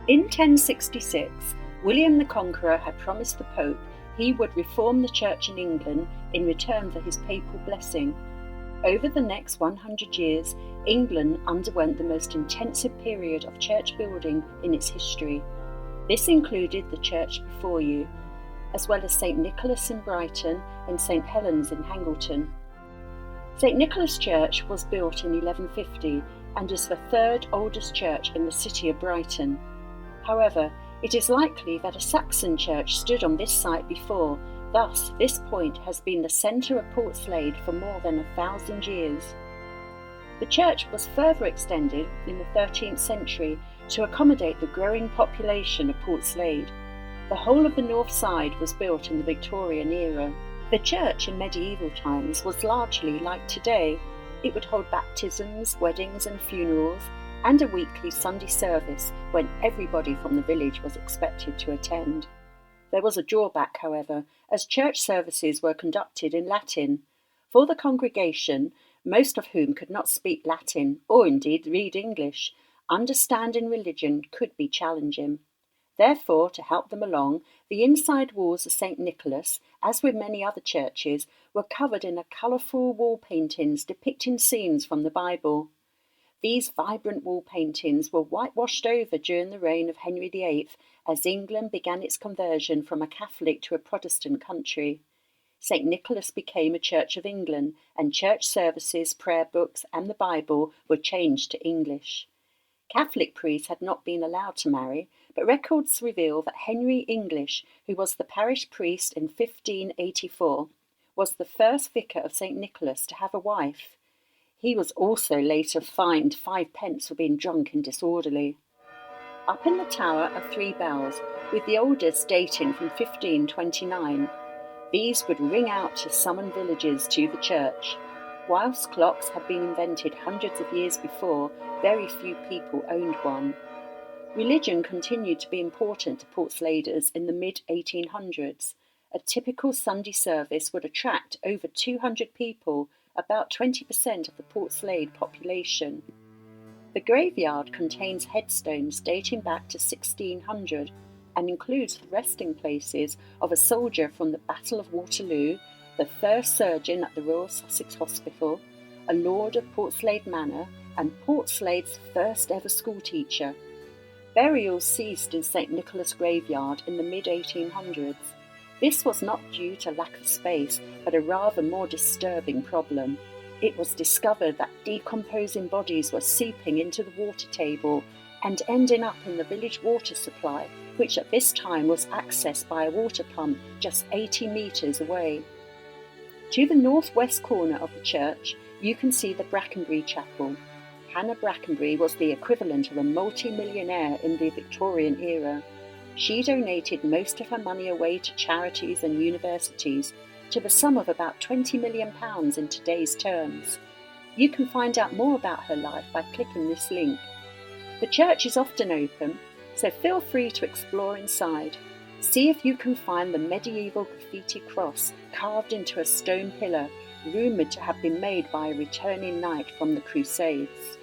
In 1066, William the Conqueror had promised the Pope he would reform the Church in England in return for his papal blessing. Over the next 100 years, England underwent the most intensive period of church building in its history. This included the church before you, as well as St. Nicholas in Brighton and St. Helens in Hangleton. St. Nicholas Church was built in 1150 and is the third oldest church in the city of Brighton. However, it is likely that a Saxon church stood on this site before, thus this point has been the centre of Portslade for more than 1,000 years. The church was further extended in the 13th century to accommodate the growing population of Portslade. The whole of the north side was built in the Victorian era. The church in medieval times was largely like today. It would hold baptisms, weddings and funerals, and a weekly Sunday service when everybody from the village was expected to attend. There was a drawback, however, as church services were conducted in Latin. For the congregation, most of whom could not speak Latin or indeed read English, understanding religion could be challenging. Therefore, to help them along, the inside walls of St. Nicholas, as with many other churches, were covered in colourful wall paintings depicting scenes from the Bible. These vibrant wall paintings were whitewashed over during the reign of Henry VIII as England began its conversion from a Catholic to a Protestant country. St. Nicholas became a Church of England, and church services, prayer books and the Bible were changed to English. Catholic priests had not been allowed to marry, but records reveal that Henry English, who was the parish priest in 1584, was the first vicar of St. Nicholas to have a wife. He was also later fined 5 pence for being drunk and disorderly. Up in the tower are 3 bells, with the oldest dating from 1529. These would ring out to summon villagers to the church. Whilst clocks had been invented hundreds of years before, very few people owned one. Religion continued to be important to Portsladers in the mid-1800s. A typical Sunday service would attract over 200 people, about 20% of the Portslade population. The graveyard contains headstones dating back to 1600 and includes the resting places of a soldier from the Battle of Waterloo, the first surgeon at the Royal Sussex Hospital, a lord of Portslade Manor, and Portslade's first ever schoolteacher. Burials ceased in St. Nicholas graveyard in the mid-1800s. This was not due to lack of space, but a rather more disturbing problem. It was discovered that decomposing bodies were seeping into the water table and ending up in the village water supply, which at this time was accessed by a water pump just 80 metres away. To the northwest corner of the church, you can see the Brackenbury Chapel. Hannah Brackenbury was the equivalent of a multi-millionaire in the Victorian era. She donated most of her money away to charities and universities, to the sum of about £20 million in today's terms. You can find out more about her life by clicking this link. The church is often open, so feel free to explore inside. See if you can find the medieval graffiti cross carved into a stone pillar, rumoured to have been made by a returning knight from the Crusades.